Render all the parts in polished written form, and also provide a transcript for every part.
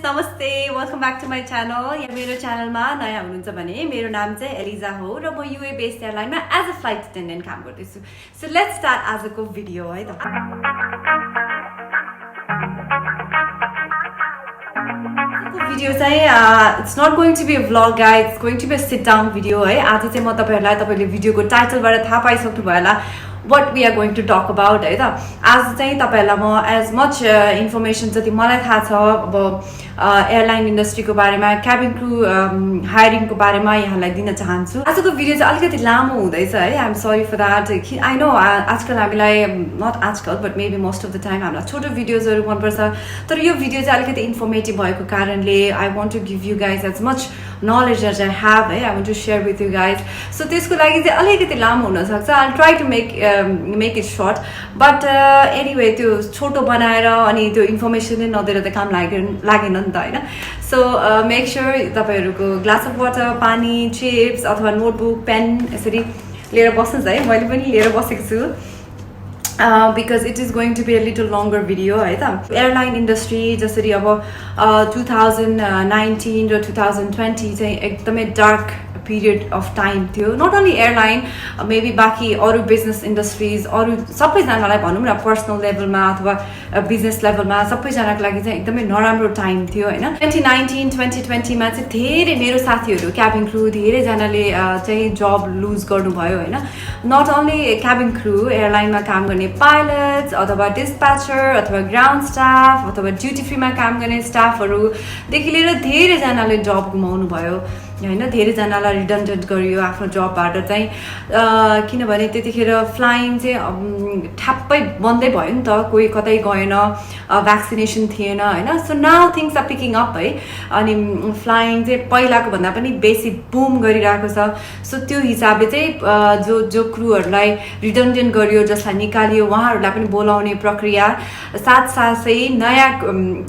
नमस्ते welcome back to my channel मेरो च्यानलमा नयाँ हुनुहुन्छ भने मेरो नाम चाहिँ एलिजा हो र म युए बेस्ड एयरलाइनमा एज अ फ्लाइट अटेन्डेन्ट काम गर्दैछु सो लेट्स स्टार्ट आजको भिडियो है त भिडियो चाहिँ it's not going to be a vlog guys it's going to be a sit down video है आज चाहिँ म तपाईले भिडियोको टाइटलबाट थाहा पाइसक्नु भयो होला what we are going to talk about है त आज चाहिँ तपाईहरुलाई म as much information जति मलाई थाहा छ अब एयरलाइन इन्डस्ट्रीको बारेमा क्याबिन क्रू हायरिङको बारेमा यहाँलाई दिन चाहन्छु आजको भिडियो चाहिँ अलिकति लामो हुँदैछ है I am sorry for that I know आजकल हामीलाई नट आजकल but maybe most of the time हामीलाई छोटो भिडियोजहरु मनपर्छ तर यो भिडियो चाहिँ अलिकति इन्फर्मेटिभ भएको कारणले I want to give you guys as much knowledge as I have I want to share with you guys so त्यसको लागि चाहिँ अलिकति लामो हुन सक्छ I'll try to make it short but anyway त्यो छोटो बनाएर अनि त्यो इन्फर्मेसन नै नदिएर त काम लागेन नि त हैन so make sure तपाईहरुको ग्लास अफ वाटर पानी चिप्स अथवा नोटबुक पेन यसरी लिएर बस्नुस् है मैले पनि लिएर बसेको छु because it is going to be a little longer video है त एयरलाइन इन्डस्ट्री जसरी अब 2019 र 2020 चाहिँ एकदमै डार्क period of time थियो not only airline maybe बाकी अरु बिजनेस इन्डस्ट्रीज अरु सबैजनालाई भनौं न पर्सनल लेभलमा अथवा बिजनेस लेभलमा सबैजनाको लागि चाहिँ एकदमै नराम्रो टाइम थियो हैन 2019 2020 मा चाहिँ धेरै मेरो साथीहरु क्याबिन क्रू धेरै जनाले चाहिँ जब लुज गर्नुभयो हैन not only क्याबिन क्रू एयरलाइनमा काम गर्ने पाइलट्स अथवा डिस्प्याचर अथवा ग्राउन्ड स्टाफ अथवा ड्युटी फ्रीमा काम गर्ने स्टाफहरु देखि लिएर धेरै जनाले जब गुमाउनु भयो हैन धेरै जनालाई रिडन्डेन्ट गरियो आफ्नो जबबाट चाहिँ किनभने त्यतिखेर फ्लाइङ चाहिँ ठ्याप्पै बन्दै भयो नि त कोही कतै गएन भ्याक्सिनेसन थिएन हैन so now things are picking up है अनि फ्लाइङ चाहिँ पहिलाको भन्दा पनि बेसी बुम गरिरहेको छ सो त्यो हिसाबले चाहिँ जो क्रूहरुलाई रिडन्डेन्ट गरियो जसलाई निकालियो उहाँहरुलाई पनि बोलाउने प्रक्रिया साथसाथै नयाँ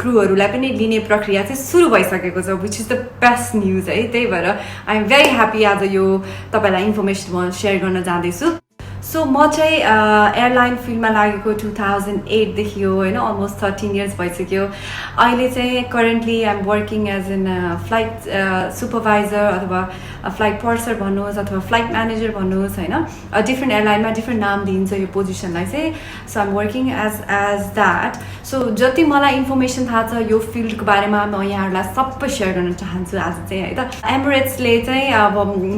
क्रूहरुलाई पनि लिने प्रक्रिया चाहिँ सुरु भइसकेको छ which is the best news है त्यही भएर आई एम भेरी ह्यापी आज यो तपाईलाई इन्फर्मेसन शेयर गर्न जाँदैछु सो म चाहिँ एयरलाइन फिल्डमा लागेको 2008 देखि हो हैन अलमोस्ट 13 इयर्स भइसक्यो अहिले चाहिँ currently I am working as an flight supervisor अथवा फ्लाइट पर्सर भन्नुहोस् अथवा फ्लाइट म्यानेजर भन्नुहोस् हैन डिफ्रेन्ट एयरलाइनमा डिफ्रेन्ट नाम दिइन्छ यो पोजिसनलाई चाहिँ so I am working as that so जति मलाई इन्फर्मेसन थाहा छ यो फिल्डको बारेमा म यहाँहरुलाई सबै शेयर गर्न चाहन्छु आज चाहिँ है त एमिरेट्सले चाहिँ अब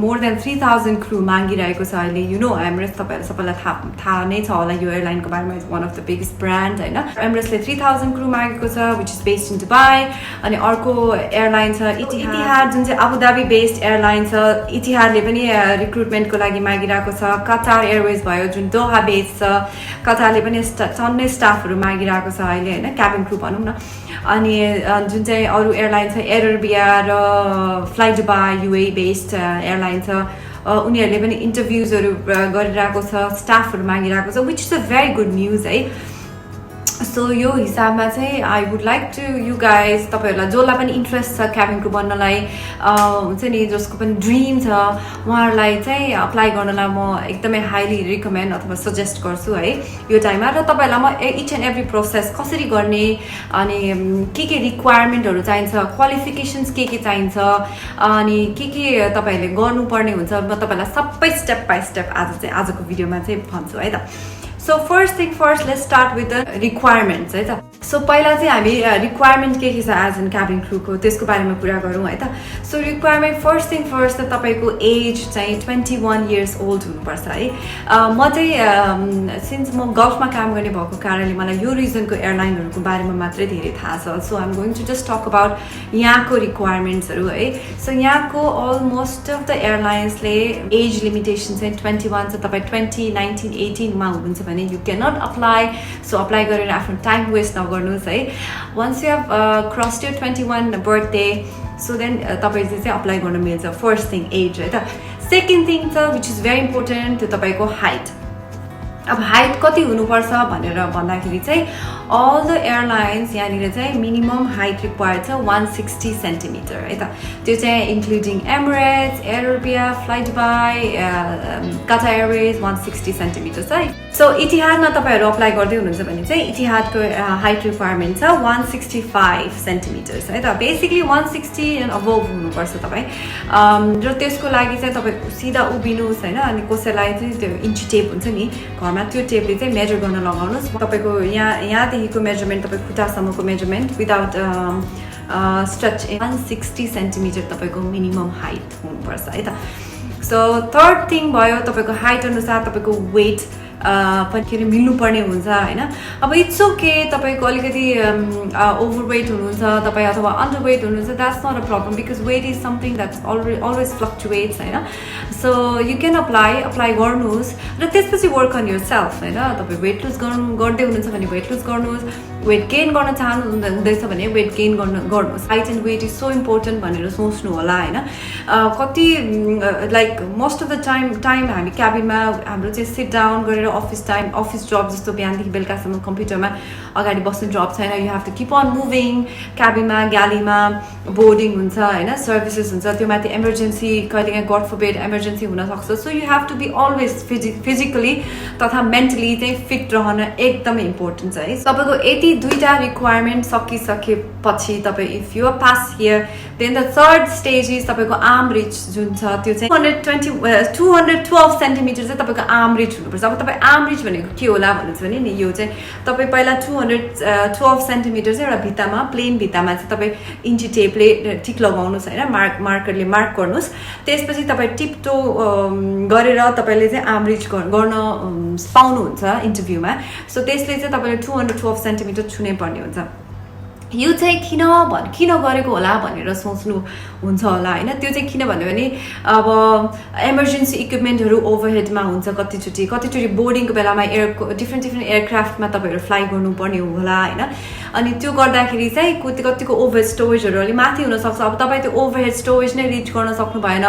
मोर देन 3000 क्रू मागिरहेको छ अहिले यु नो एमिरेट्स सबैलाई थाहा नै छ होला यो एयरलाइनको बारेमा is one of the biggest brand हैन एमिरेट्सले 3000 क्रू मागेको छ which is based in Dubai अनि अर्को एयरलाइन छ इतिहाद जुन चाहिँ अबुधाबी बेस्ड एयरलाइन छ इतिहादले पनि रिक्रुटमेन्टको लागि मागिरहेको छ कतार एयरवेज भयो जुन दोहा बेस्ड छ कतारले पनि टन्नै स्टाफहरु मागिरहेको छ अहिले हैन क्याबिन क्रू भनौं न अनि जुन चाहिँ अरु एयरलाइन छ एयर अरेबिया र Fly Dubai UAE based airline छ उनीहरुले पनि इन्टरभ्युजहरु गरिरहेको छ स्टाफहरु मागिरहेको छ which is a very good news है सो यो हिसाबमा चाहिँ I would like to you guys तपाईहरुलाई जसलाई पनि इन्ट्रेस्ट छ क्याबिन क्रू बन्नलाई हुन्छ नि जसको पनि ड्रिम छ उहाँहरुलाई चाहिँ अप्लाई गर्नलाई म एकदमै हाइली रिकमेन्ड अथवा सजेस्ट गर्छु है यो टाइममा र तपाईहरुलाई म इच एन्ड एभ्री प्रोसेस कसरी गर्ने अनि के रिक्वायरमेन्टहरु चाहिन्छ क्वालिफिकेसन्स के चाहिन्छ अनि के तपाईहरुले गर्नुपर्ने हुन्छ म तपाईहरुलाई सबै स्टेप बाइ स्टेप आजको भिडियोमा चाहिँ भन्छु है त So first thing first, let's start with the requirements है त सो पहिला चाहिँ हामी रिक्वायरमेन्ट के छ एज एन क्याबिन क्रूको त्यसको बारेमा कुरा गरौँ है त so requirement first thing first त तपाईको एज चाहिँ 21 इयर्स ओल्ड हुनुपर्छ है म चाहिँ सिन्स म गल्फमा काम गर्ने भएको कारणले मलाई यो रिजनको एयरलाइनहरुको बारेमा मात्रै धेरै थाहा छ so I am going to just talk about यहाँको रिक्वायरमेन्ट्सहरु है सो यहाँको अलमोस्ट अफ द एयरलाइन्सले एज लिमिटेसन चाहिँ 21 छ तपाई 20 19 18 मा हुनुहुन्छ भने you can not apply so apply गरेर आफ्नो टाइम वेस्ट नगर्नुस् है once you have crossed your 21 birthday so then तपाईले चाहिँ अप्लाई गर्न मिल्छ फर्स्ट थिङ एज है त सेकेन्ड थिङ छ व्हिच इज भेरी इम्पोर्टेन्ट त्यो तपाईको हाइट अब हाइट कति हुनुपर्छ भनेर भन्दाखेरि चाहिँ अल द एयरलाइन्स यहाँनिर चाहिँ मिनिमम हाइट रिक्वायर्ड छ 160 सेन्टिमिटर है त त्यो चाहिँ including Emirates Air Arabia fly Dubai Qatar Airways 160 centimetre छ सो इतिहादमा तपाईँहरू अप्लाई गर्दै हुनुहुन्छ भने चाहिँ इतिहादको हाइट रिक्वायरमेन्ट छ 165 सेन्टिमिटर्स है त बेसिकली 160 एन्ड अबोभ हुनुपर्छ तपाईँ र त्यसको लागि चाहिँ तपाईँ सिधा उभिनुहोस् होइन अनि कसैलाई चाहिँ त्यो इन्ची टेप हुन्छ नि घरमा त्यो टेपले चाहिँ मेजर गर्न लगाउनुहोस् तपाईँको यहाँदेखिको मेजरमेन्ट तपाईँ खुट्टासम्मको मेजरमेन्ट विदाउट स्ट्रेच 160 सेन्टिमिटर तपाईँको मिनिमम हाइट हुनुपर्छ है त सो थर्ड थिङ भयो तपाईँको हाइट अनुसार तपाईँको वेट पनि मिल्नुपर्ने हुन्छ होइन अब इट्स ओके तपाईँको अलिकति ओभरवेट हुनुहुन्छ तपाईँ अथवा अन्डरवेट हुनुहुन्छ that's not a problem because weight is something that's always fluctuates होइन सो यु क्यान अप्लाई गर्नुहोस् र त्यसपछि वर्क अन यर सेल्फ होइन तपाईँ वेट लुज गर्दै हुनुहुन्छ भने वेट लुज गर्नुहोस् वेट गेन गर्न हुँदैछ भने वेट गेन गर्नुहोस् height and weight is so important भनेर सोच्नु होला होइन कति like most of the time हामी क्याबिनमा हाम्रो चाहिँ सिट डाउन गरेर अफिस जब जस्तो बिहानदेखि बेलुकासम्म कम्प्युटरमा अगाडि बस्ने जब छैन you have to keep on moving क्याबिनमा ग्यालीमा बोर्डिङ हुन्छ होइन सर्भिसेस हुन्छ त्यो माथि इमर्जेन्सी कहिलेकाहीँ गड फरबिड इमर्जेन्सी हुनसक्छ so you have to be always physically तथा मेन्टली चाहिँ फिट रहन एकदमै इम्पोर्टेन्ट छ है तपाईँको यति दुईवटा रिक्वायरमेन्ट सकिसकेपछि तपाईँ if you pass here then the third stage is तपाईँको आर्म रिच जुन छ त्यो चाहिँ 212 सेन्टिमिटर चाहिँ तपाईँको आर्म रिच हुनुपर्छ अब तपाईँ आर्म रिच भनेको के होला भन्नुहुन्छ भने नि यो चाहिँ तपाईँ पहिला 212 सेन्टिमिटर चाहिँ एउटा भित्तामा प्लेन भित्तामा चाहिँ तपाईँ इन्ची टेपले टिक लगाउनुहोस् होइन मार्करले मार्क गर्नुहोस् त्यसपछि तपाईँ टिपटो गरेर तपाईँले चाहिँ आर्म रिच गर्न पाउनुहुन्छ इन्टरभ्यूमा सो त्यसले चाहिँ तपाईँले 212 सेन्टिमिटर छुनै पर्ने हुन्छ यो चाहिँ किन गरेको होला भनेर सोच्नु हुन्छ होला होइन त्यो चाहिँ किन भन्यो भने अब इमर्जेन्सी इक्विपमेन्टहरू ओभरहेडमा हुन्छ कतिचोटि बोर्डिङको बेलामा डिफ्रेन्ट एयरक्राफ्टमा तपाईँहरू फ्लाइ गर्नुपर्ने होला होइन अनि त्यो गर्दाखेरि चाहिँ कतिको ओभर स्टोरेजहरू अलिक माथि हुनसक्छ अब तपाईँ त्यो ओभरहेड स्टोरेज नै रिच गर्न सक्नु भएन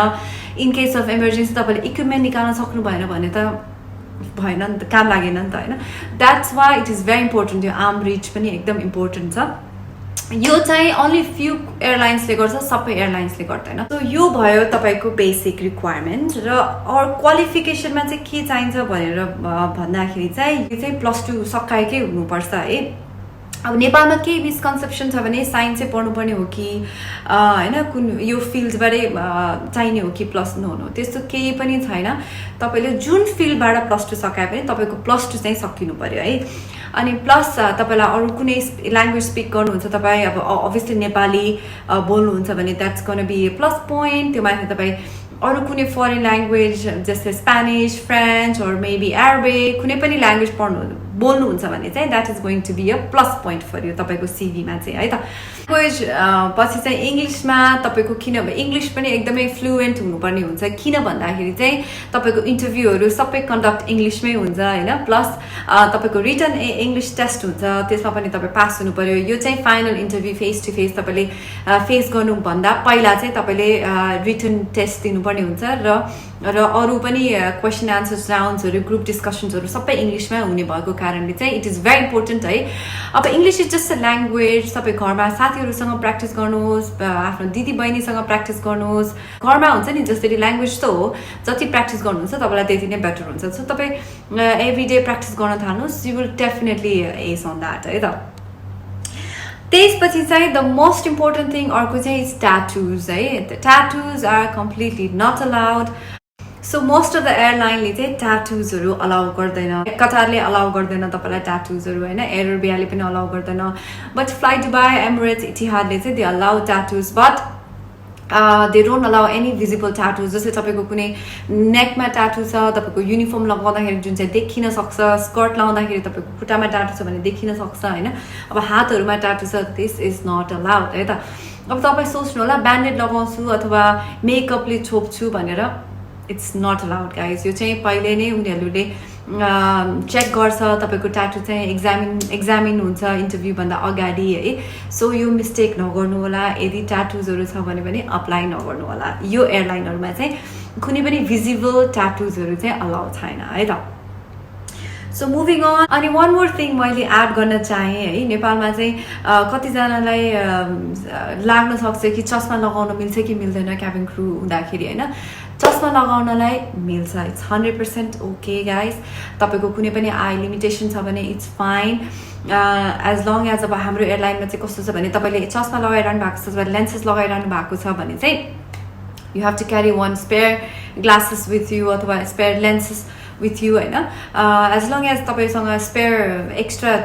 इन केस अफ इमर्जेन्सी तपाईँले इक्विपमेन्ट निकाल्न सक्नु भएन भने त भएन नि त काम लागेन नि त होइन that's why it is very important यो आर्म रिच पनि एकदम इम्पोर्टेन्ट छ यो चाहिँ ओन्ली फ्यु एयरलाइन्सले गर्छ सबै एयरलाइन्सले गर्दैन सो यो भयो तपाईँको बेसिक रिक्वायरमेन्ट र अरू क्वालिफिकेसनमा चाहिँ के चाहिन्छ भनेर भन्दाखेरि चाहिँ यो चाहिँ +2 सकाएकै हुनुपर्छ है अब नेपालमा के मिसकन्सेप्सन छ भने साइन्स चाहिँ पढ्नुपर्ने हो कि होइन कुन यो फिल्डबाटै चाहिने हो कि प्लस नो त्यस्तो केही पनि छैन तपाईँले जुन फिल्डबाट +2 सकाए पनि तपाईँको +2 चाहिँ सकिनु पर्यो है अनि प्लस तपाईँलाई अरू कुनै ल्याङ्ग्वेज स्पिक गर्नुहुन्छ तपाईँ अब अभियसली नेपाली बोल्नुहुन्छ भने that's gonna be a plus point त्यो माथि तपाईँ अरू कुनै फरेन ल्याङ्ग्वेज जस्तै Spanish French or maybe Arabic कुनै पनि ल्याङ्ग्वेज बोल्नुहुन्छ भने चाहिँ that is going to be a plus point for you तपाईँको सिभीमा चाहिँ है त ल्याङ्ग्वेज पछि चाहिँ इङ्ग्लिसमा तपाईँको किनभने इङ्ग्लिस पनि एकदमै फ्लुएन्ट हुनुपर्ने हुन्छ किन भन्दाखेरि चाहिँ तपाईँको इन्टरभ्यूहरू सबै कन्डक्ट इङ्ग्लिसमै हुन्छ होइन प्लस तपाईँको रिटन इङ्ग्लिस टेस्ट हुन्छ त्यसमा पनि तपाईँ पास हुनु पर्यो यो चाहिँ final interview face to face तपाईँले फेस गर्नुभन्दा पहिला चाहिँ तपाईँले रिटन टेस्ट दिनुपर्ने हुन्छ र अरू पनि क्वेसन एन्सर्स राउन्ड्सहरू ग्रुप डिस्कसन्सहरू सबै इङ्ग्लिसमै हुने भएको कारणले चाहिँ इट इज भेरी इम्पोर्टेन्ट है अब English is just a language तपाईँ घरमा साथीहरूसँग प्र्याक्टिस गर्नुहोस् आफ्नो दिदी बहिनीसँग प्र्याक्टिस गर्नुहोस् घरमा हुन्छ नि जसरी ल्याङ्ग्वेज त हो जति प्र्याक्टिस गर्नुहुन्छ तपाईँलाई त्यति नै बेटर हुन्छ सो तपाईँ एभ्री डे प्र्याक्टिस गर्न थाल्नुहोस् you will definitely ace on that है त त्यसपछि चाहिँ द मोस्ट इम्पोर्टेन्ट थिङ अर्को चाहिँ इज ट्याटुज है tattoos are completely not allowed so most of the एयरलाइनले चाहिँ ट्याटुजहरू अलाउ गर्दैन कतारले अलाउ गर्दैन तपाईँलाई ट्याटुजहरू होइन एयर अरेबियाले पनि अलाउ गर्दैन बट फ्लाइ दुबई एमिरेट्स इतिहादले चाहिँ they allow tattoos but they don't allow any visible tattoos जस्तै तपाईँको कुनै नेकमा ट्याटु छ तपाईँको युनिफर्म लगाउँदाखेरि जुन चाहिँ देखिन सक्छ स्कर्ट लगाउँदाखेरि तपाईँको खुट्टामा ट्याटु छ भने देखिन सक्छ होइन अब हातहरूमा ट्याटु छ दिस इज नट अलाउड है त अब तपाईँ सोच्नु होला ब्यान्डेड लगाउँछु अथवा मेकअपले छोप्छु भनेर इट्स नट अलाउड गाइज यो चाहिँ पहिले नै उनीहरूले चेक गर्छ तपाईँको ट्याटु चाहिँ एक्जामिन हुन्छ इन्टरभ्यूभन्दा अगाडि है सो यो मिस्टेक नगर्नु होला यदि ट्याटुजहरू छ भने पनि अप्लाई नगर्नु होला यो एयरलाइनहरूमा चाहिँ कुनै पनि भिजिबल ट्याटुजहरू चाहिँ अलाउ छैन है त सो मुभिङ अन अनि वान मोर थिङ मैले एड गर्न चाहेँ है नेपालमा चाहिँ कतिजनालाई लाग्न सक्छ कि चस्मा लगाउन मिल्छ कि मिल्दैन क्याबिन क्रू हुँदाखेरि होइन चस्मा लगाउनलाई मिल्छ इट्स 100% ओके गाइज तपाईँको कुनै पनि आई लिमिटेसन छ भने it's fine as long as अब हाम्रो एयरलाइनमा चाहिँ कस्तो छ भने तपाईँले चस्मा लगाइरहनु भएको छ लेन्सेस लगाइरहनु भएको छ भने चाहिँ you have to carry one spare glasses with you अथवा स्पेयर लेन्सेस विथ यु होइन एज लङ एज तपाईँसँग स्पेयर एक्स्ट्रा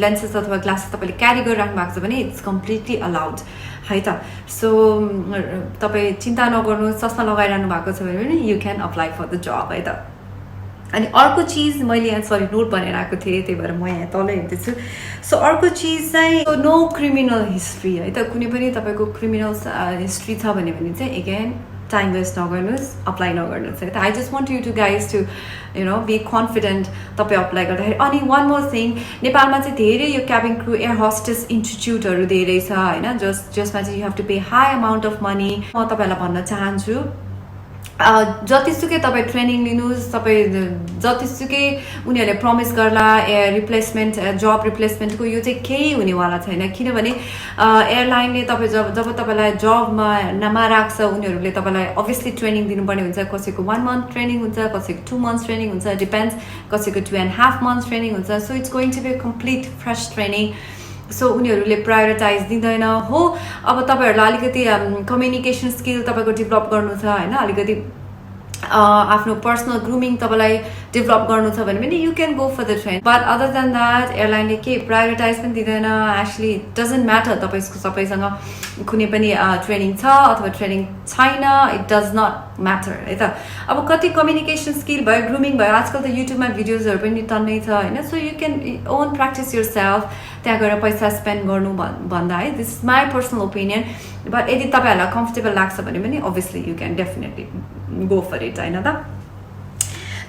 लेन्सेस अथवा ग्लासेस तपाईँले क्यारी गरिराख्नु भएको छ भने इट्स कम्प्लिटली अलाउड है त सो तपाईँ चिन्ता नगर्नु चस्मा लगाइरहनु भएको छ भने you can apply for the job है त अनि अर्को चिज मैले यहाँ सरी नोट बनाएर आएको थिएँ त्यही भएर म यहाँ तलै हेर्दैछु सो अर्को चिज चाहिँ नो क्रिमिनल हिस्ट्री है त कुनै पनि तपाईँको क्रिमिनल हिस्ट्री छ भने चाहिँ एगेन टाइम वेस्ट नगर्नुहोस् अप्लाई नगर्नुहोस् है त I just want you to guys to be confident तपाईँ अप्लाई गर्दाखेरि अनि वान मोर थिङ नेपालमा चाहिँ धेरै यो क्याबिन क्रू एयर होस्टेस इन्स्टिट्युटहरू धेरै छ होइन जसमा चाहिँ you have to pay high amount of money म तपाईँलाई भन्न चाहन्छु जतिसुकै तपाईँ ट्रेनिङ लिनुहोस् तपाईँ जतिसुकै उनीहरूले प्रमिस गर्ला एयर रिप्लेसमेन्ट जब रिप्लेसमेन्टको यो चाहिँ केही हुनेवाला छैन किनभने एयरलाइनले तपाईँ जब तपाईँलाई जबमा नमा राख्छ उनीहरूले तपाईँलाई अभियसली ट्रेनिङ दिनुपर्ने हुन्छ कसैको 1 month ट्रेनिङ हुन्छ कसैको 2 months ट्रेनिङ हुन्छ डिपेन्ड्स कसैको 2.5 months ट्रेनिङ हुन्छ so it's going to be complete fresh training so उनीहरूले प्रायोरिटाइज दिँदैन हो अब तपाईँहरूलाई अलिकति कम्युनिकेसन स्किल तपाईँको डेभलप गर्नु छ होइन अलिकति आफ्नो पर्सनल ग्रुमिङ तपाईँलाई डेभलप गर्नु छ भने पनि you can go for the train but other than that एयरलाइनले के प्रायोरिटाइज पनि दिँदैन एक्चुली डजन्ट म्याटर तपाईँको सबैसँग कुनै पनि ट्रेनिङ छ अथवा ट्रेनिङ छैन इट डज नट म्याटर है त अब कति कम्युनिकेसन स्किल भयो ग्रुमिङ भयो आजकल त युट्युबमा भिडियोजहरू पनि टन्नै छ होइन so you can own practice yourself त्यहाँ गएर पैसा स्पेन्ड गर्नु भन्दा है this is my personal opinion but यदि तपाईँहरूलाई कम्फर्टेबल लाग्छ भने पनि obviously you can definitely go for it होइन त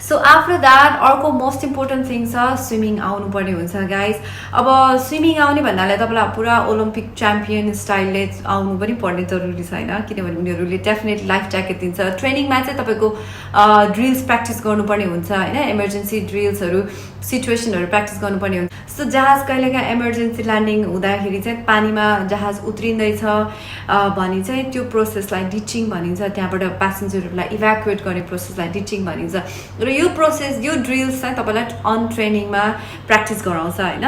सो आफ्टर द्याट अर्को मोस्ट इम्पोर्टेन्ट थिङ छ स्विमिङ आउनुपर्ने हुन्छ गाइज अब स्विमिङ आउने भन्नाले तपाईँलाई पुरा ओलम्पिक च्याम्पियन स्टाइलले आउनु पनि पर्ने जरुरी छैन किनभने उनीहरूले डेफिनेटली लाइफ ज्याकेट दिन्छ ट्रेनिङमा चाहिँ तपाईँको ड्रिल्स प्र्याक्टिस गर्नुपर्ने हुन्छ होइन इमर्जेन्सी ड्रिल्सहरू सिचुएसनहरू प्र्याक्टिस गर्नुपर्ने हुन्छ सो जहाज कहिलेकाहीँ इमर्जेन्सी ल्यान्डिङ हुँदाखेरि चाहिँ पानीमा जहाज उत्रिँदैछ भने चाहिँ त्यो प्रोसेसलाई डिचिङ भनिन्छ त्यहाँबाट प्यासेन्जरहरूलाई इभ्याकुएट गर्ने प्रोसेसलाई डिचिङ भनिन्छ र यो प्रोसेस यो ड्रिल्स चाहिँ तपाईँलाई अन ट्रेनिङमा प्र्याक्टिस गराउँछ होइन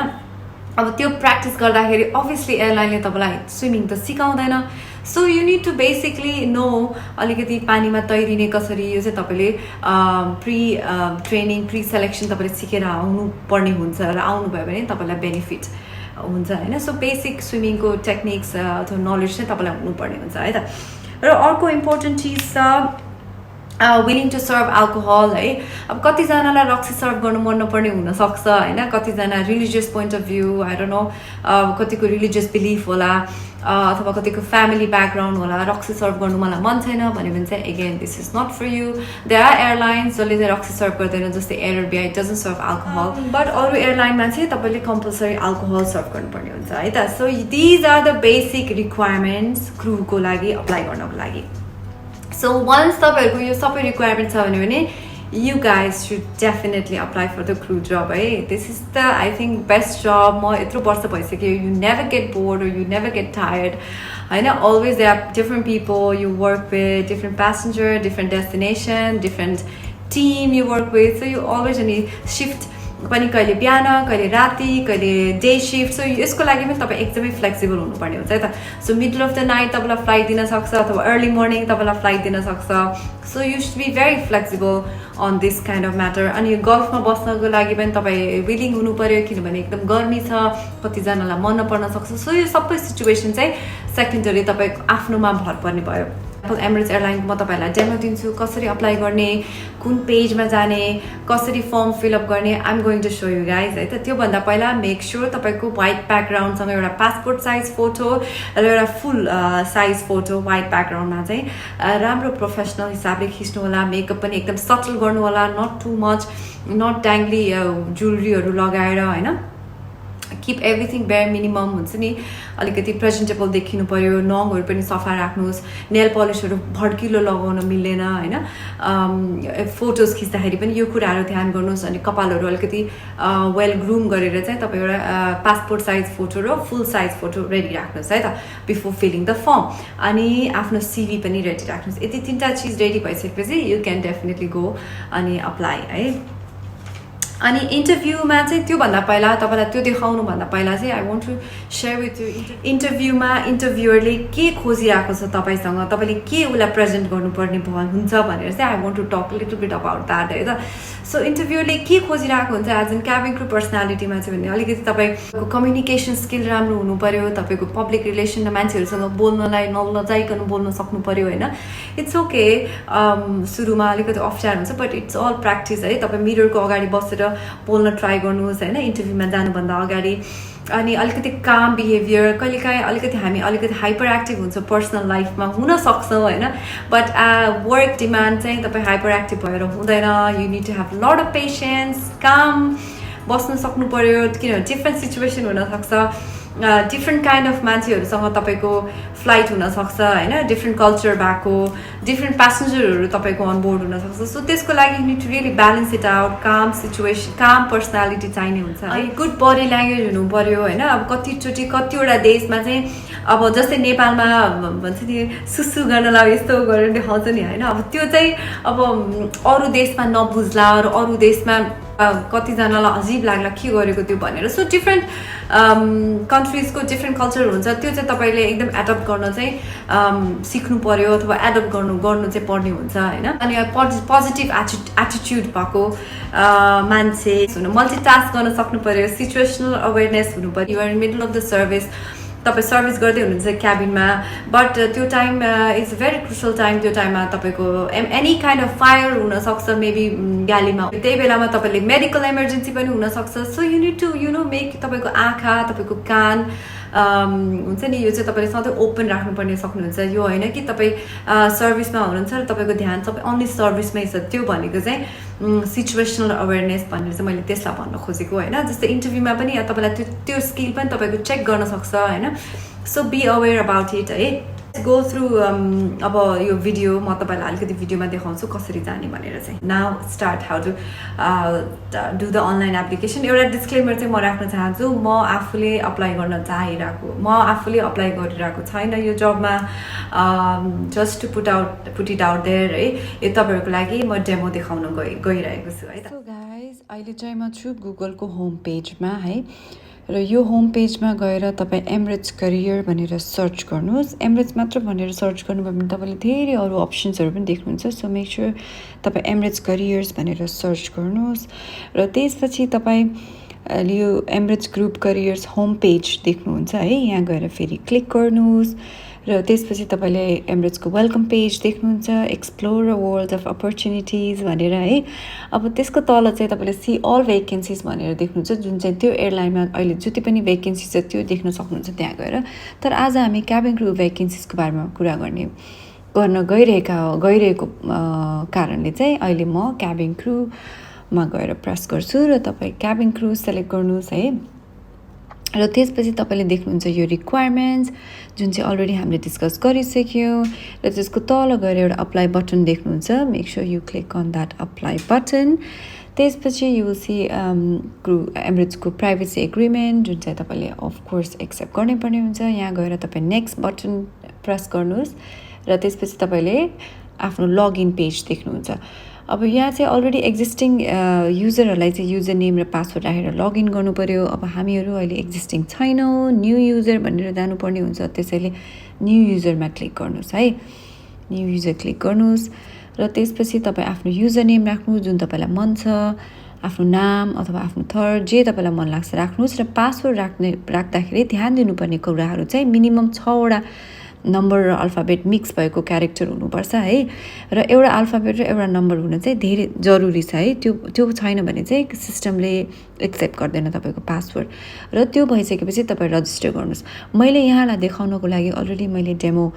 अब त्यो प्र्याक्टिस गर्दाखेरि अभियसली एयरलाइनले तपाईँलाई स्विमिङ त सिकाउँदैन so you need to basically know अलिकति पानीमा तैरिने कसरी यो चाहिँ तपाईँले प्री ट्रेनिङ प्री सेलेक्सन तपाईँले सिकेर आउनु पर्ने हुन्छ र आउनुभयो भने तपाईँलाई बेनिफिट हुन्छ होइन सो बेसिक स्विमिङको टेक्निक्स अथवा नलेज चाहिँ तपाईँलाई हुनुपर्ने हुन्छ है त र अर्को इम्पोर्टेन्ट चिज छ विलिङ टु सर्भ अल्कोहल है अब कतिजनालाई रक्सी सर्भ गर्नु मन नपर्ने हुनसक्छ होइन कतिजना religious point of view I don't know कतिको रिलिजियस बिलिफ होला अथवा कतिको फ्यामिली ब्याकग्राउन्ड होला रक्सी सर्भ गर्नु मलाई मन छैन भन्यो भने चाहिँ again this is not for you there are airlines जसले चाहिँ रक्सी सर्भ गर्दैन जस्तै Air Arabia doesn't serve alcohol but अरू एयरलाइनमा चाहिँ तपाईँले कम्पलसरी अल्कोहल सर्भ गर्नुपर्ने हुन्छ है त so these are the basic requirements क्रुको लागि अप्लाई गर्नको लागि सो वन्स तपाईँहरूको यो सबै रिक्वायरमेन्ट छ भने you guys should definitely apply for the crew job this is the I think best job म यत्रो वर्ष भइसक्यो you never get bored or you never get tired होइन always there are different people you work with different passenger different destination different team you work with so you always need shift पनि कहिले बिहान कहिले राति कहिले day shift so यसको लागि पनि तपाईँ एकदमै फ्लेक्सिबल हुनुपर्ने हुन्छ है त so middle of the night तपाईँलाई फ्लाइट दिन सक्छ अथवा अर्ली मर्निङ तपाईँलाई फ्लाइट दिन सक्छ so you should be very flexible on this kind of matter अनि गल्फमा बस्नको लागि पनि तपाईँ विलिङ हुनु पर्यो किनभने एकदम गर्मी छ कतिजनालाई मन नपर्न सक्छ सो यो सबै सिचुएसन चाहिँ सेकेन्डरी तपाईँको आफ्नोमा भर पर्ने भयो एमिरेट्स एयरलाइनको म तपाईँहरूलाई डेमो दिन्छु कसरी अप्लाई गर्ने कुन पेजमा जाने कसरी फर्म फिलअप गर्ने I am going to show you guys है त त्योभन्दा पहिला मेक स्योर तपाईँको व्हाइट ब्याकग्राउन्डसँग एउटा पासपोर्ट साइज फोटो र एउटा फुल साइज फोटो व्हाइट ब्याकग्राउन्डमा चाहिँ राम्रो प्रोफेसनल हिसाबले खिच्नु होला मेकअप पनि एकदम सटल गर्नु होला नट टु मच नट ड्याङ्गली ज्वेलरीहरू लगाएर होइन किप एभ्रिथिङ बेयर मिनिमम हुन्छ नि अलिकति प्रेजेन्टेबल देखिनु पर्यो नङहरू पनि सफा राख्नुहोस् नेल पलिसहरू भड्किलो लगाउन मिल्दैन होइन फोटोज खिच्दाखेरि पनि यो कुराहरू ध्यान गर्नुहोस् अनि कपालहरू अलिकति वेल ग्रुम गरेर चाहिँ तपाईँ एउटा पासपोर्ट साइज फोटो र फुल साइज फोटो रेडी राख्नुहोस् है त बिफोर फिलिङ द फर्म अनि आफ्नो सिभी पनि रेडी राख्नुहोस् यति तिनवटा चिज रेडी भइसकेपछि यु क्यान डेफिनेटली गो अनि अप्लाई है अनि इन्टरभ्यूमा चाहिँ त्योभन्दा पहिला तपाईँलाई त्यो देखाउनुभन्दा पहिला चाहिँ I want to share with you इन्टरभ्यूमा इन्टरभ्युअरले के खोजिरहेको छ तपाईँसँग तपाईँले के उसलाई प्रेजेन्ट गर्नुपर्ने हुन्छ भनेर चाहिँ I want to talk little bit about that है त सो इन्टरभ्युअरले के खोजिरहेको हुन्छ एज एन क्याबिन क्रू पर्सनालिटीमा चाहिँ भने अलिकति तपाईँको कम्युनिकेसन स्किल राम्रो हुनु पऱ्यो तपाईँको पब्लिक रिलेसन मान्छेहरूसँग बोल्नलाई नजाइकन बोल्न सक्नु पऱ्यो होइन इट्स ओके सुरुमा अलिकति अप्ठ्यारो हुन्छ बट इट्स अल प्र्याक्टिस है तपाईँ मिररको अगाडि बसेर बोल्न ट्राई गर्नुहोस् होइन इन्टरभ्यूमा जानुभन्दा अगाडि अनि अलिकति काम बिहेभियर कहिलेकाहीँ अलिकति हामी अलिकति हाइपर एक्टिभ हुन्छ पर्सनल लाइफमा हुन सक्छौँ होइन बट वर्क डिमान्ड चाहिँ तपाईँ हाइपर एक्टिभ भएर हुँदैन you need to have lot of patience काम बस्न सक्नु पऱ्यो किनभने डिफ्रेन्ट सिचुएसन हुनसक्छ डिफ्रेन्ट काइन्ड अफ मान्छेहरूसँग तपाईँको फ्लाइट हुनसक्छ होइन डिफ्रेन्ट कल्चर भएको डिफ्रेन्ट प्यासेन्जरहरू तपाईँको अनबोर्ड हुनसक्छ सो त्यसको लागि you need to really balance it out काम सिचुएसन काम पर्सनालिटी चाहिने हुन्छ है गुड बडी ल्याङ्ग्वेज हुनु पऱ्यो होइन अब कतिचोटि कतिवटा देशमा चाहिँ अब जस्तै नेपालमा भन्छ नि सुसु गर्नलाई यस्तो गरेर देखाउँछ नि होइन अब त्यो चाहिँ अब अरू देशमा नबुझ्ला र अरू देशमा कतिजनालाई अजिब लाग्ला के गरेको त्यो भनेर सो डिफ्रेन्ट कन्ट्रिजको डिफ्रेन्ट कल्चर हुन्छ त्यो चाहिँ तपाईँले एकदम एडप्ट गर्न चाहिँ सिक्नु पर्यो अथवा एडप्ट गर्नु चाहिँ पर्ने हुन्छ होइन अनि पोजिटिभ एटिट्युड भएको मान्छे मल्टिटास्क गर्न सक्नु पर्यो सिचुएसनल अवेरनेस हुनु पर्यो you're in middle of the service तपाईँ सर्भिस गर्दै हुनुहुन्छ क्याबिनमा बट त्यो time it's very crucial time त्यो टाइममा तपाईँको एनी काइन्ड अफ फायर हुनसक्छ मेबी गालीमा त्यही बेलामा तपाईँले मेडिकल इमर्जेन्सी पनि हुनसक्छ so you need to you know make तपाईँको आँखा तपाईँको कान हुन्छ नि यो चाहिँ तपाईँले सधैँ ओपन राख्नुपर्ने सक्नुहुन्छ यो होइन कि तपाईँ सर्भिसमा हुनुहुन्छ र तपाईँको ध्यान सबै अन्ली सर्भिसमै छ त्यो भनेको चाहिँ सिचुएसनल अवेरनेस भनेर चाहिँ मैले त्यसलाई भन्न खोजेको होइन जस्तै इन्टरभ्यूमा पनि तपाईँलाई त्यो स्किल पनि तपाईँको चेक गर्न सक्छ होइन so be aware about it है गो थ्रु अब यो भिडियो म तपाईँलाई अलिकति भिडियोमा देखाउँछु कसरी जाने भनेर चाहिँ now start how to do the online application एउटा डिस्क्लेमर चाहिँ म राख्न चाहन्छु म आफूले अप्लाई गर्न चाहिरहेको म आफूले अप्लाई गरिरहेको छैन यो जबमा just to put it out there है यो तपाईँहरूको लागि म डेमो देखाउन गइरहेको छु है त सो गाइज अहिले चाहिँ म छु गुगलको होम पेजमा है र यो होम पेजमा गएर तपाईँ एमरेट्स करियर भनेर सर्च गर्नुहोस् एमरेट्स मात्र भनेर सर्च गर्नुभयो भने तपाईँले धेरै अरू अप्सन्सहरू पनि देख्नुहुन्छ सो मेक स्योर तपाईँ एमरेट्स करियर्स भनेर सर्च गर्नुहोस् र त्यसपछि तपाईँ यो Emirates group careers home page देख्नुहुन्छ है यहाँ गएर फेरि क्लिक गर्नुहोस् र त्यसपछि तपाईँले एमरेट्सको वेलकम पेज देख्नुहुन्छ explore a world of opportunities भनेर है अब त्यसको तल चाहिँ तपाईँले सी अल भेकेन्सिज भनेर देख्नुहुन्छ जुन चाहिँ त्यो एयरलाइनमा अहिले जति पनि भेकेन्सी छ त्यो देख्न सक्नुहुन्छ त्यहाँ गएर तर आज हामी क्याबिन क्रू भेकेन्सिजको बारेमा कुरा गर्न गइरहेको कारणले चाहिँ अहिले म क्याबिन क्रूमा गएर प्रेस गर्छु र तपाईँ क्याबिन क्रू सेलेक्ट गर्नुहोस् है र त्यसपछि तपाईँले देख्नुहुन्छ यो रिक्वायरमेन्ट्स जुन चाहिँ अलरेडी हामीले डिस्कस गरिसक्यौँ र त्यसको तल गएर एउटा अप्लाई बटन देख्नुहुन्छ make sure you click on that apply button त्यसपछि यु विल सी एमरेट्सको प्राइभेसी एग्रिमेन्ट जुन चाहिँ तपाईँले अफकोर्स एक्सेप्ट गर्नै पर्ने हुन्छ यहाँ गएर तपाईँ नेक्स्ट बटन प्रेस गर्नुहोस् र त्यसपछि तपाईँले आफ्नो लगइन पेज देख्नुहुन्छ अब यहाँ चाहिँ अलरेडी एक्जिस्टिङ युजरहरूलाई चाहिँ युजर नेम र पासवर्ड राखेर लगइन गर्नु पऱ्यो अब हामीहरू अहिले एक्जिस्टिङ छैनौँ न्यू युजर भनेर जानुपर्ने हुन्छ त्यसैले न्यू युजरमा क्लिक गर्नुहोस् है न्यू युजर क्लिक गर्नुहोस् र त्यसपछि तपाईँ आफ्नो युजर नेम राख्नुहोस् जुन तपाईँलाई मन छ आफ्नो नाम अथवा आफ्नो थर जे तपाईँलाई मन लाग्छ राख्नुहोस् र पासवर्ड राख्दाखेरि ध्यान दिनुपर्ने कुराहरू चाहिँ मिनिमम 6वटा नम्बर र अल्फाबेट मिक्स भएको क्यारेक्टर हुनुपर्छ है र एउटा अल्फाबेट र एउटा नम्बर हुन चाहिँ धेरै जरुरी छ है त्यो छैन भने चाहिँ सिस्टमले एक्सेप्ट गर्दैन तपाईँको पासवर्ड र त्यो भइसकेपछि तपाईँ रजिस्टर गर्नुहोस् मैले यहाँलाई देखाउनको लागि अलरेडी मैले डेमो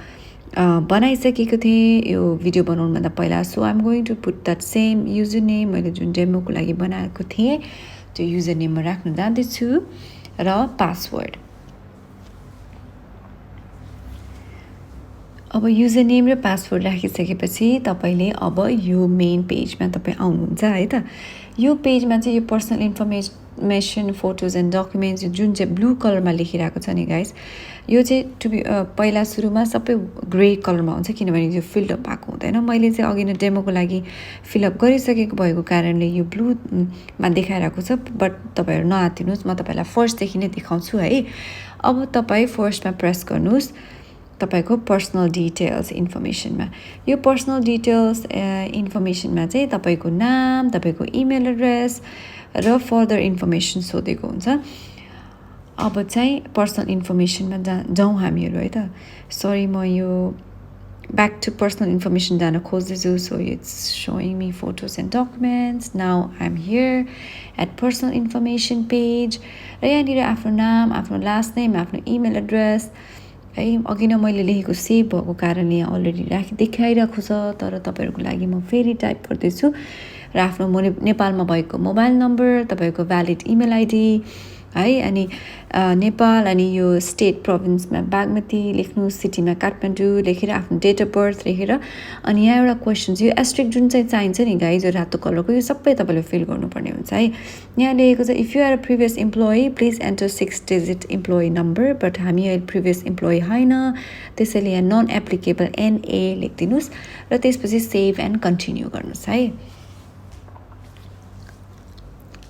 बनाइसकेको थिएँ यो भिडियो बनाउनुभन्दा पहिला so I'm going to put that same user name मैले जुन डेमोको लागि बनाएको थिएँ त्यो युजर नेम म राख्न जाँदैछु र पासवर्ड। अब युजर नेम र पासवर्ड राखिसकेपछि तपाईँले अब यो मेन पेजमा तपाईँ आउनुहुन्छ है त। यो पेजमा चाहिँ यो personal information photos and documents जुन चाहिँ ब्लू कलरमा लेखिरहेको छ नि गाइस, यो चाहिँ पहिला सुरुमा सबै ग्रे कलरमा हुन्छ किनभने यो फिलअप भएको हुँदैन। मैले चाहिँ अघि नै डेमोको लागि फिलअप गरिसकेको भएको कारणले यो ब्लूमा देखाइरहेको छ, बट तपाईँहरू नआत्तिनुहोस्, म तपाईँलाई फर्स्टदेखि नै देखाउँछु है। अब तपाईँ फर्स्टमा प्रेस गर्नुहोस् तपाईँको पर्सनल डिटेल्स इन्फर्मेसनमा। यो पर्सनल डिटेल्स इन्फर्मेसनमा चाहिँ तपाईँको नाम, तपाईँको इमेल एड्रेस र फर्दर इन्फर्मेसन सोधेको हुन्छ। अब चाहिँ पर्सनल इन्फर्मेसनमा जाउँ हामीहरू है त। सरी, म यो ब्याक टु पर्सनल इन्फर्मेसन जान खोज्दैछु। So it's showing me photos and documents. Now I am here at personal information page. र यहाँनिर आफ्नो नाम, आफ्नो लास्ट नेम, आफ्नो इमेल एड्रेस है, अघि नै मैले लेखेको सेभ भएको कारणले यहाँ अलरेडी देखाइरहेको छ, तर तपाईँहरूको लागि म फेरि टाइप गर्दैछु। र आफ्नो नेपालमा भएको मोबाइल नम्बर, तपाईँको भ्यालिड इमेल आइडी है, अनि नेपाल, अनि यो स्टेट प्रोभिन्समा बागमती लेख्नु, सिटीमा काठमाडौँ लेखेर आफ्नो डेट अफ बर्थ लेखेर, अनि यहाँ एउटा क्वेसन चाहिँ यो एस्ट्रिक जुन चाहिँ चाहिन्छ नि गाइज, यो रातो कलरको, यो सबै तपाईँले फिल गर्नुपर्ने हुन्छ है। यहाँ लेखेको छ if you are a previous employee please enter 6 digit employee number, but हामी अहिले प्रिभियस इम्प्लोइ होइन, त्यसैले यहाँ नन एप्लिकेबल NA लेखिदिनुहोस् र त्यसपछि सेभ एन्ड कन्टिन्यू गर्नुहोस् है।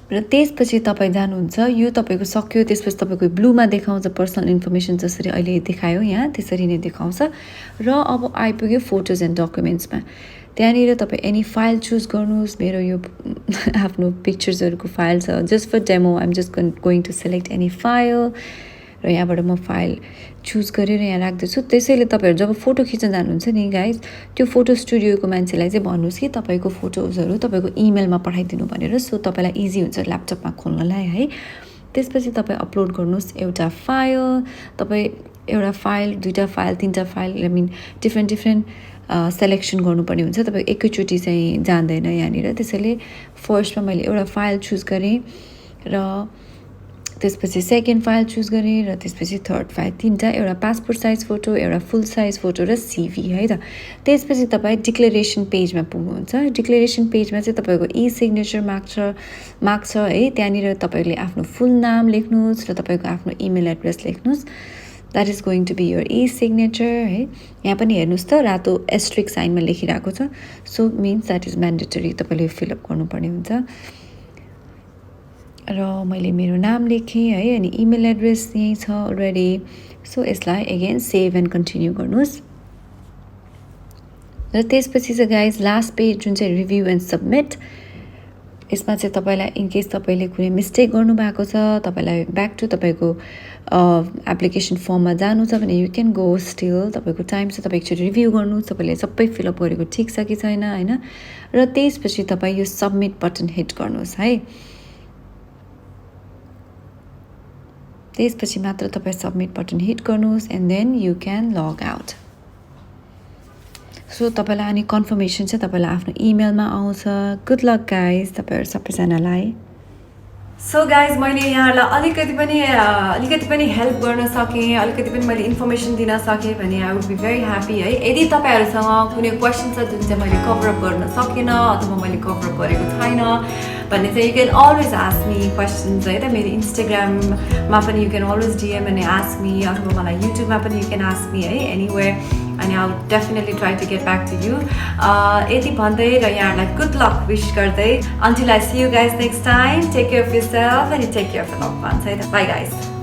र त्यसपछि तपाईँ जानुहुन्छ, यो तपाईँको सक्यो, त्यसपछि तपाईँको ब्लूमा देखाउँछ पर्सनल इन्फर्मेसन जसरी अहिले देखायो यहाँ त्यसरी नै देखाउँछ। र अब आइपुग्यो फोटोज एन्ड डकुमेन्ट्समा। त्यहाँनिर तपाईँ एनी फाइल चुज गर्नुहोस्। मेरो यो आफ्नो पिक्चर्सहरूको फाइल छ, just for demo I'm just going to select any file, र यहाँबाट म फाइल चुज गरेर यहाँ राख्दैछु। त्यसैले तपाईँहरू जब फोटो खिच्न जानुहुन्छ नि गाइज, त्यो फोटो स्टुडियोको मान्छेलाई चाहिँ भन्नुहोस् कि तपाईँको फोटोजहरू तपाईँको इमेलमा पठाइदिनु भनेर, सो तपाईँलाई इजी हुन्छ ल्यापटपमा खोल्नलाई है। त्यसपछि तपाईँ अपलोड गर्नुहोस् एउटा फाइल। तपाईँ एउटा फाइल, दुईवटा फाइल, तिनवटा file, I mean different selection गर्नुपर्ने हुन्छ, तपाईँको एकैचोटि चाहिँ जान्दैन यहाँनिर। त्यसैले फर्स्टमा मैले एउटा फाइल चुज गरेँ, र त्यसपछि सेकेन्ड फाइल चुज गरेँ, र त्यसपछि थर्ड फाइल, तिनवटा, एउटा पासपोर्ट साइज फोटो, एउटा फुल साइज फोटो र CV है त। त्यसपछि तपाईँ डिक्लेरेसन पेजमा पुग्नुहुन्छ। डिक्लेरेसन पेजमा चाहिँ तपाईँको सिग्नेचर माग्छ है। त्यहाँनिर तपाईँले आफ्नो फुल नाम लेख्नुहोस् र तपाईँको आफ्नो इमेल एड्रेस लेख्नुहोस्। That is going to be your signature है। यहाँ पनि हेर्नुहोस् त रातो एस्ट्रिक साइनमा लेखिरहेको छ, so means that is mandatory, तपाईँले फिलअप गर्नुपर्ने हुन्छ। र मैले मेरो नाम लेखेँ है, अनि इमेल एड्रेस यहीँ छ अलरेडी, सो यसलाई अगेन सेभ एन्ड कन्टिन्यू गर्नुहोस्। र त्यसपछि चाहिँ गाइज लास्ट पेज जुन चाहिँ रिभ्यू एन्ड सबमिट, यसमा चाहिँ तपाईँलाई इनकेस तपाईँले कुनै मिस्टेक गर्नुभएको छ, तपाईँलाई ब्याक टु तपाईँको एप्लिकेसन फर्ममा जानु छ भने यु क्यान गो स्टिल, तपाईँको टाइम छ, तपाईँ एकचोटि रिभ्यू गर्नुहोस् तपाईँले सबै फिलअप गरेको ठिक छ कि छैन होइन। र त्यसपछि तपाईँ यो सबमिट बटन हिट गर्नुहोस् है। त्यसपछि मात्र तपाईँ सबमिट बटन हिट गर्नुहोस् and then you can log out. So तपाईँलाई अनि कन्फर्मेसन चाहिँ तपाईँलाई आफ्नो इमेलमा आउँछ। गुड लक गाइज तपाईँहरू सबैजनालाई। सो गाइज मैले यहाँलाई अलिकति पनि हेल्प गर्न सकेँ, अलिकति पनि मैले इन्फर्मेसन दिन सकेँ भने I would be very happy है। यदि तपाईँहरूसँग कुनै क्वेसन छ जुन चाहिँ मैले कभरअप गर्न सकेन अथवा मैले कभरअप गरेको छैन भन्ने चाहिँ you can always ask me questions है त। मेरो इन्स्टाग्राममा पनि यु क्यान अलवेज DM अनि आस्क मी, अथवा मलाई युट्युबमा पनि यु क्यान आस्क मी है, एनीवेयर, अनि I would definitely try to get back to you. यति भन्दै र यहाँहरूलाई गुड लक विश गर्दै, until I see you guys next time, take care of yourself and take care of your love ones है त। By guys.